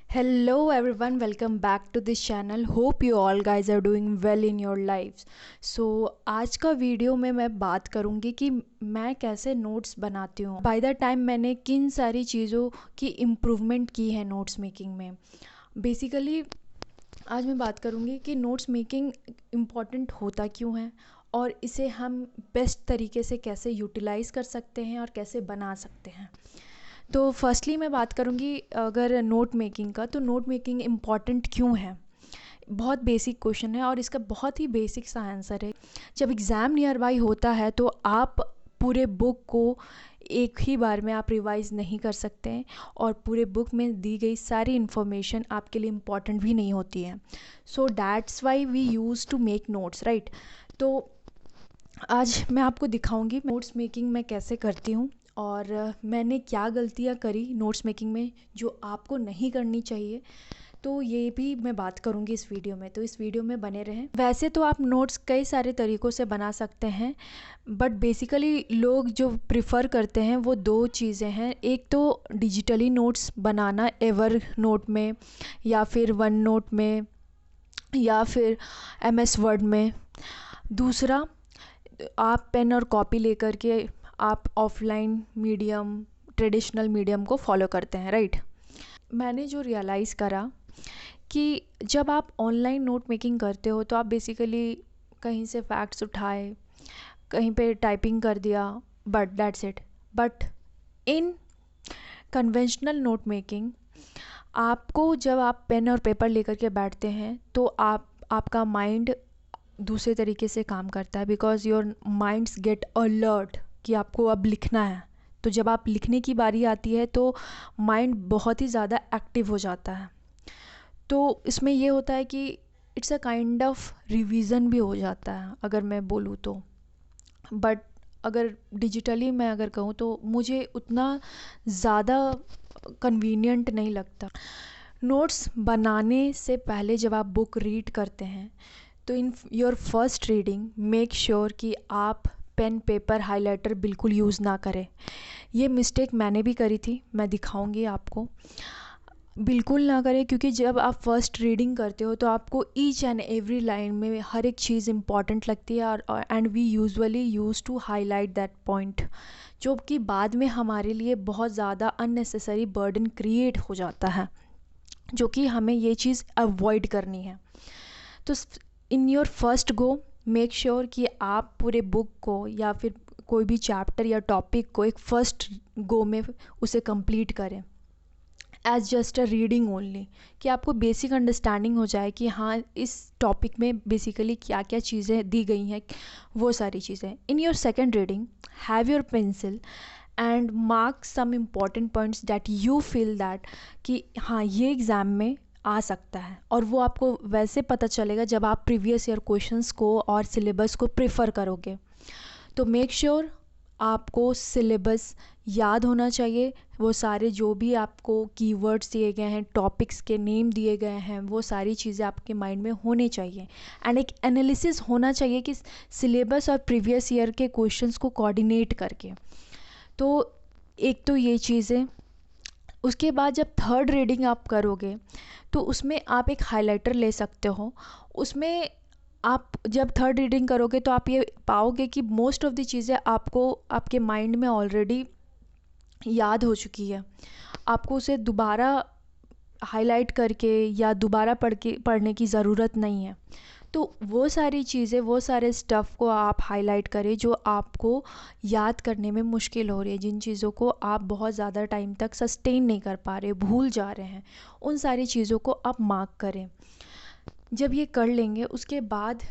Hello everyone, welcome back to this channel. Hope you all guys are doing well in your lives. So आज का video में मैं बात करूँगी कि मैं कैसे नोट्स बनाती हूँ। बाय द टाइम मैंने किन सारी चीज़ों की इम्प्रूवमेंट की है नोट्स मेकिंग में। बेसिकली आज मैं बात करूँगी कि नोट्स मेकिंग इम्पॉर्टेंट होता क्यों है और इसे हम बेस्ट तरीके से कैसे यूटिलाइज़ कर सकते हैं और कैसे बना सकते हैं। तो फर्स्टली मैं बात करूँगी अगर नोट मेकिंग का, तो नोट मेकिंग इम्पॉर्टेंट क्यों है। बहुत बेसिक क्वेश्चन है और इसका बहुत ही बेसिक सा आंसर है। जब एग्ज़ाम नियर बाई होता है तो आप पूरे बुक को एक ही बार में आप रिवाइज़ नहीं कर सकते हैं और पूरे बुक में दी गई सारी इन्फॉर्मेशन आपके लिए इम्पॉर्टेंट भी नहीं होती है। So that's why we use to make notes, right. तो आज मैं आपको दिखाऊंगी नोट्स मेकिंग मैं कैसे करती हूँ और मैंने क्या गलतियाँ करी नोट्स मेकिंग में जो आपको नहीं करनी चाहिए। तो ये भी मैं बात करूँगी इस वीडियो में, तो इस वीडियो में बने रहें। वैसे तो आप नोट्स कई सारे तरीक़ों से बना सकते हैं, बट बेसिकली लोग जो प्रिफ़र करते हैं वो दो चीज़ें हैं। एक तो डिजिटली नोट्स बनाना एवर नोट में या फिर वन नोट में या फिर MS वर्ड में। दूसरा, आप पेन और कॉपी लेकर के आप ऑफलाइन मीडियम, ट्रेडिशनल मीडियम को फॉलो करते हैं, राइट। मैंने जो रियलाइज़ करा कि जब आप ऑनलाइन नोट मेकिंग करते हो तो आप बेसिकली कहीं से फैक्ट्स उठाए, कहीं पे टाइपिंग कर दिया, but that's it. But in conventional note making आपको जब आप पेन और पेपर लेकर के बैठते हैं तो आपका माइंड दूसरे तरीके से काम करता है, because your minds get alert कि आपको अब लिखना है। तो जब आप लिखने की बारी आती है तो माइंड बहुत ही ज़्यादा एक्टिव हो जाता है। तो इसमें ये होता है कि it's a kind of revision भी हो जाता है अगर मैं बोलूँ तो। बट अगर डिजिटली मैं अगर कहूँ तो मुझे उतना ज़्यादा कन्वीनियंट नहीं लगता। नोट्स बनाने से पहले जब आप बुक रीड करते हैं तो in your first reading make sure कि आप पेन पेपर हाइलाइटर बिल्कुल यूज़ ना करें। ये मिस्टेक मैंने भी करी थी, मैं दिखाऊंगी आपको। बिल्कुल ना करें, क्योंकि जब आप फर्स्ट रीडिंग करते हो तो आपको ईच एंड एवरी लाइन में हर एक चीज़ इम्पॉर्टेंट लगती है और and we usually use to highlight that point, जो कि बाद में हमारे लिए बहुत ज़्यादा अननेसेसरी बर्डन क्रिएट हो जाता है, जो कि हमें ये चीज़ अवॉइड करनी है। तो in your first go make sure कि आप पूरे बुक को या फिर कोई भी चैप्टर या टॉपिक को एक फर्स्ट गो में उसे कंप्लीट करें as just a reading only, कि आपको बेसिक अंडरस्टैंडिंग हो जाए कि हाँ इस टॉपिक में बेसिकली क्या क्या चीज़ें दी गई हैं, वो सारी चीज़ें। In your second reading have your pencil and mark some important points that you feel that कि हाँ ये एग्ज़ाम में आ सकता है, और वो आपको वैसे पता चलेगा जब आप प्रीवियस ईयर क्वेश्चंस को और सिलेबस को प्रेफर करोगे। तो मेक श्योर आपको सिलेबस याद होना चाहिए, वो सारे जो भी आपको कीवर्ड्स दिए गए हैं, टॉपिक्स के नेम दिए गए हैं, वो सारी चीज़ें आपके माइंड में होने चाहिए। एंड एक एनालिसिस होना चाहिए कि सिलेबस और प्रीवियस ईयर के क्वेश्चंस को कोऑर्डिनेट करके। तो एक तो ये चीज़ें। उसके बाद जब थर्ड रीडिंग आप करोगे तो उसमें आप एक हाइलाइटर ले सकते हो। उसमें आप जब थर्ड रीडिंग करोगे तो आप ये पाओगे कि मोस्ट ऑफ़ द चीज़ें आपको आपके माइंड में ऑलरेडी याद हो चुकी है। आपको उसे दोबारा हाईलाइट करके या दोबारा पढ़ने की ज़रूरत नहीं है। तो वो सारी चीज़ें, वो सारे स्टफ़ को आप हाईलाइट करें जो आपको याद करने में मुश्किल हो रही है, जिन चीज़ों को आप बहुत ज़्यादा टाइम तक सस्टेन नहीं कर पा रहे, भूल जा रहे हैं, उन सारी चीज़ों को आप मार्क करें। जब ये कर लेंगे उसके बाद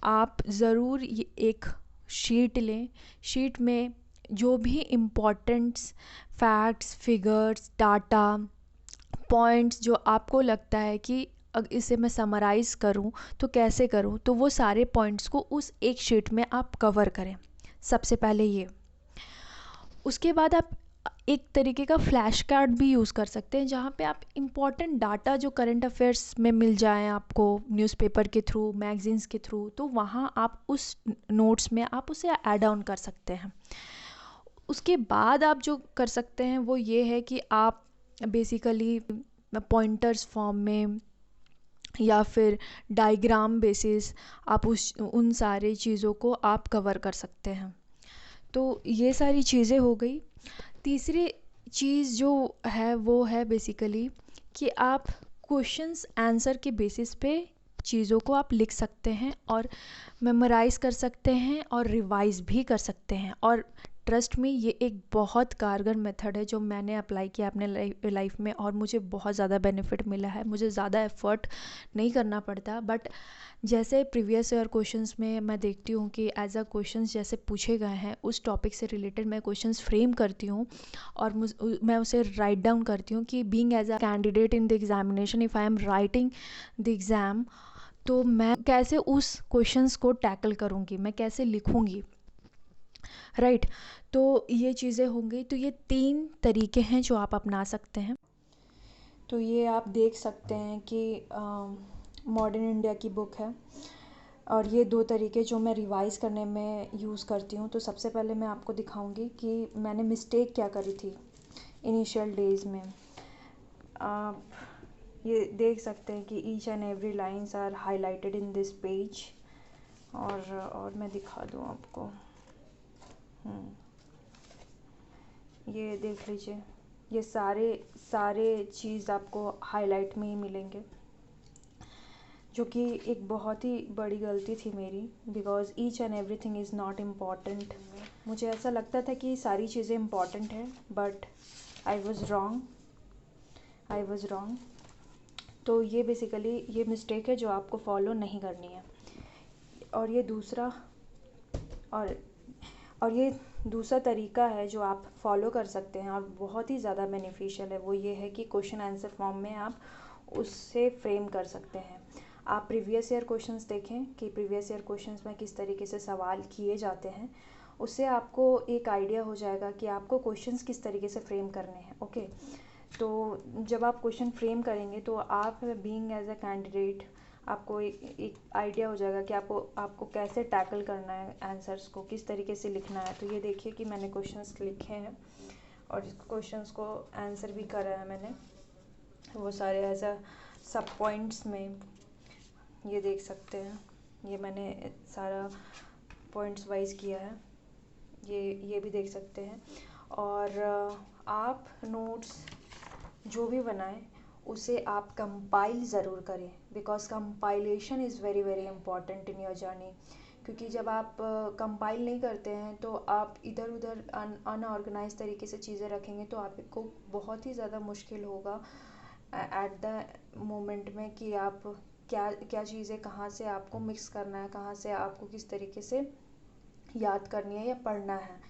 आप ज़रूर ये एक शीट लें। शीट में जो भी इम्पॉर्टेंट्स फैक्ट्स, फिगर्स, डाटा, पॉइंट्स जो आपको लगता है कि अगर इसे मैं समराइज़ करूं तो कैसे करूं, तो वो सारे पॉइंट्स को उस एक शीट में आप कवर करें। सबसे पहले ये। उसके बाद आप एक तरीके का फ्लैश कार्ड भी यूज़ कर सकते हैं, जहाँ पे आप इम्पॉर्टेंट डाटा जो करंट अफेयर्स में मिल जाएं आपको न्यूज़पेपर के थ्रू, मैगजीन्स के थ्रू, तो वहाँ आप उस नोट्स में आप उसे ऐड ऑन कर सकते हैं। उसके बाद आप जो कर सकते हैं वो ये है कि आप बेसिकली पॉइंटर्स फॉर्म में या फिर डायग्राम बेसिस आप उन सारी चीज़ों को आप कवर कर सकते हैं। तो ये सारी चीज़ें हो गई। तीसरी चीज़ जो है वो है बेसिकली कि आप क्वेश्चंस आंसर के बेसिस पे चीज़ों को आप लिख सकते हैं और मेमोराइज़ कर सकते हैं और रिवाइज़ भी कर सकते हैं। और ट्रस्ट में ये एक बहुत कारगर मेथड है जो मैंने अप्लाई किया अपने लाइफ में और मुझे बहुत ज़्यादा बेनिफिट मिला है। मुझे ज़्यादा एफ़र्ट नहीं करना पड़ता, बट जैसे प्रीवियस ईयर क्वेश्चंस में मैं देखती हूँ कि एज अ क्वेश्चंस जैसे पूछे गए हैं उस टॉपिक से रिलेटेड मैं क्वेश्चंस फ्रेम करती हूँ और मैं उसे राइट डाउन करती हूँ कि being as a candidate in the examination, if I am writing the exam, तो मैं कैसे उस क्वेश्चंस को टैकल करूँगी, मैं कैसे लिखूँगी, राइट। तो ये चीज़ें होंगी। तो ये 3 तरीके हैं जो आप अपना सकते हैं। तो ये आप देख सकते हैं कि मॉडर्न इंडिया की बुक है और ये 2 तरीके जो मैं रिवाइज़ करने में यूज़ करती हूँ। तो सबसे पहले मैं आपको दिखाऊंगी कि मैंने मिस्टेक क्या करी थी इनिशियल डेज़ में। आप ये देख सकते हैं कि each and every lines are highlighted in this page. और मैं दिखा दूँ आपको, ये देख लीजिए, ये सारे चीज़ आपको हाईलाइट में ही मिलेंगे, जो कि एक बहुत ही बड़ी गलती थी मेरी, because each and everything is not important. मुझे ऐसा लगता था कि सारी चीज़ें इम्पॉर्टेंट हैं, बट आई वॉज़ रॉन्ग। तो ये बेसिकली ये मिस्टेक है जो आपको फॉलो नहीं करनी है। और ये दूसरा तरीका है जो आप फॉलो कर सकते हैं और बहुत ही ज़्यादा बेनिफिशियल है। वो ये है कि क्वेश्चन आंसर फॉर्म में आप उससे फ्रेम कर सकते हैं। आप प्रीवियस ईयर क्वेश्चंस देखें कि प्रीवियस ईयर क्वेश्चंस में किस तरीके से सवाल किए जाते हैं, उससे आपको एक आइडिया हो जाएगा कि आपको क्वेश्चंस किस तरीके से फ्रेम करने हैं। ओके, तो जब आप क्वेश्चन फ्रेम करेंगे तो आप बीइंग एज अ कैंडिडेट आपको एक आइडिया हो जाएगा कि आपको कैसे टैकल करना है, आंसर्स को किस तरीके से लिखना है। तो ये देखिए कि मैंने क्वेश्चंस लिखे हैं और इस क्वेश्चंस को आंसर भी करा है मैंने, वो सारे एज अ सब पॉइंट्स में ये देख सकते हैं। ये मैंने सारा पॉइंट्स वाइज किया है, ये भी देख सकते हैं। और आप नोट्स जो भी बनाएं उसे आप कंपाइल ज़रूर करें, because compilation is very very important in your journey. क्योंकि जब आप कंपाइल नहीं करते हैं तो आप इधर उधर अनऑर्गेनाइज तरीके से चीज़ें रखेंगे तो आपको बहुत ही ज़्यादा मुश्किल होगा एट द मोमेंट में कि आप क्या चीज़ें कहाँ से आपको मिक्स करना है, कहाँ से आपको किस तरीके से याद करनी है या पढ़ना है।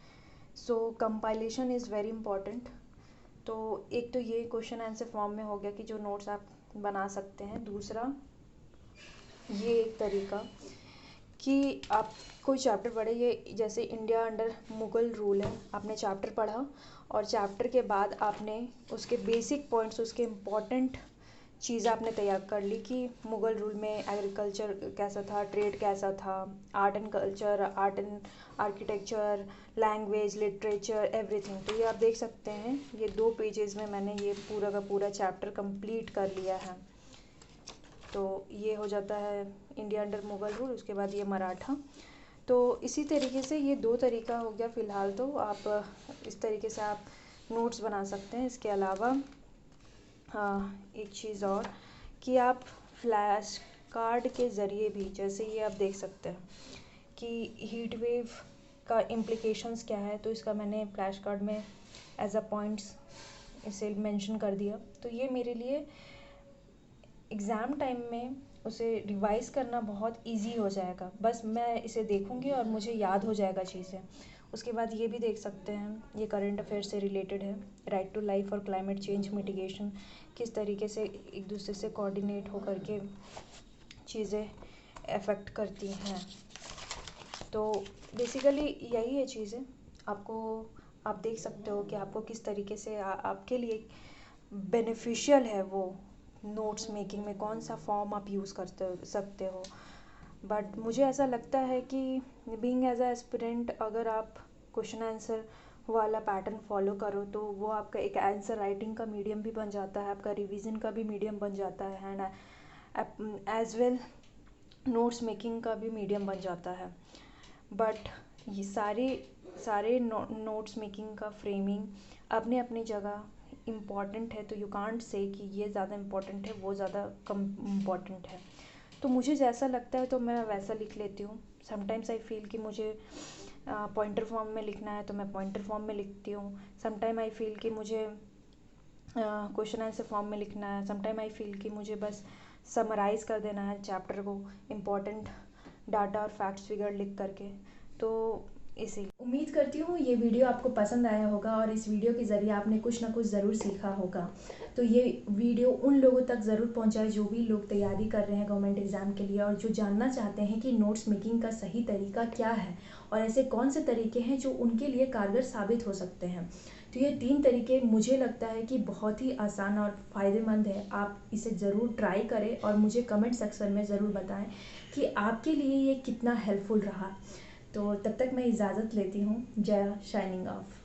सो कंपाइलेशन इज़ वेरी इंपॉर्टेंट। तो एक तो ये क्वेश्चन आंसर फॉर्म में हो गया कि जो नोट्स आप बना सकते हैं। दूसरा ये एक तरीका कि आप कोई चैप्टर पढ़े, ये जैसे इंडिया अंडर मुग़ल रूल है, आपने चैप्टर पढ़ा और चैप्टर के बाद आपने उसके बेसिक पॉइंट्स, उसके इम्पॉर्टेंट चीज़ आपने तैयार कर ली कि मुग़ल रूल में एग्रीकल्चर कैसा था, ट्रेड कैसा था, art and culture, art and architecture, language, literature, everything. तो ये आप देख सकते हैं, ये 2 पेजेस में मैंने ये पूरा का पूरा चैप्टर कंप्लीट कर लिया है। तो ये हो जाता है इंडिया अंडर मुग़ल रूल, उसके बाद ये मराठा। तो इसी तरीके से ये 2 तरीका हो गया फ़िलहाल। तो आप इस तरीके से आप नोट्स बना सकते हैं। इसके अलावा एक चीज़ और कि आप फ्लैश कार्ड के ज़रिए भी, जैसे ये आप देख सकते हैं कि हीट वेव का इम्प्लिकेशंस क्या है, तो इसका मैंने फ्लैश कार्ड में एज अ पॉइंट्स इसे मेंशन कर दिया। तो ये मेरे लिए एग्ज़ाम टाइम में उसे रिवाइज़ करना बहुत इजी हो जाएगा। बस मैं इसे देखूंगी और मुझे याद हो जाएगा चीज़ें। उसके बाद ये भी देख सकते हैं, ये करंट अफेयर से रिलेटेड है। राइट टू लाइफ और क्लाइमेट चेंज मिटिगेशन किस तरीके से एक दूसरे से कोऑर्डिनेट हो करके चीज़ें अफेक्ट करती हैं। तो बेसिकली यही है चीज़ें। आप देख सकते हो कि आपको किस तरीके से आपके लिए बेनिफिशियल है वो नोट्स मेकिंग में, कौन सा फॉर्म आप यूज़ करते सकते हो। बट मुझे ऐसा लगता है कि बीइंग एज अ एस्पिरेंट, अगर आप क्वेश्चन आंसर वाला पैटर्न फॉलो करो तो वो आपका एक आंसर राइटिंग का मीडियम भी बन जाता है, आपका रिवीजन का भी मीडियम बन जाता है and as well notes making का भी मीडियम बन जाता है। बट ये सारे नोट्स मेकिंग का फ्रेमिंग अपने अपनी जगह इम्पॉर्टेंट है, तो यू कांट से कि ये ज़्यादा इम्पॉर्टेंट है वो ज़्यादा कम इम्पॉर्टेंट है। तो मुझे जैसा लगता है तो मैं वैसा लिख लेती हूँ। समटाइम्स आई फील कि मुझे पॉइंटर फॉर्म में लिखना है तो मैं पॉइंटर फॉर्म में लिखती हूँ। समटाइम आई फील कि मुझे क्वेश्चन आंसर फॉर्म में लिखना है। समटाइम आई फील कि मुझे बस समराइज़ कर देना है चैप्टर को, इम्पॉर्टेंट डाटा और फैक्ट्स फिगर लिख करके। तो इसी उम्मीद करती हूँ ये वीडियो आपको पसंद आया होगा और इस वीडियो के ज़रिए आपने कुछ ना कुछ ज़रूर सीखा होगा। तो ये वीडियो उन लोगों तक ज़रूर पहुँचाए जो भी लोग तैयारी कर रहे हैं गवर्नमेंट एग्ज़ाम के लिए और जो जानना चाहते हैं कि नोट्स मेकिंग का सही तरीका क्या है और ऐसे कौन से तरीके हैं जो उनके लिए कारगर साबित हो सकते हैं। तो ये 3 तरीके मुझे लगता है कि बहुत ही आसान और फ़ायदेमंद है। आप इसे ज़रूर ट्राई करें और मुझे कमेंट सेक्शन में ज़रूर बताएं कि आपके लिए ये कितना हेल्पफुल रहा। तो तब तक मैं इजाज़त लेती हूँ। जय शाइनिंग ऑफ।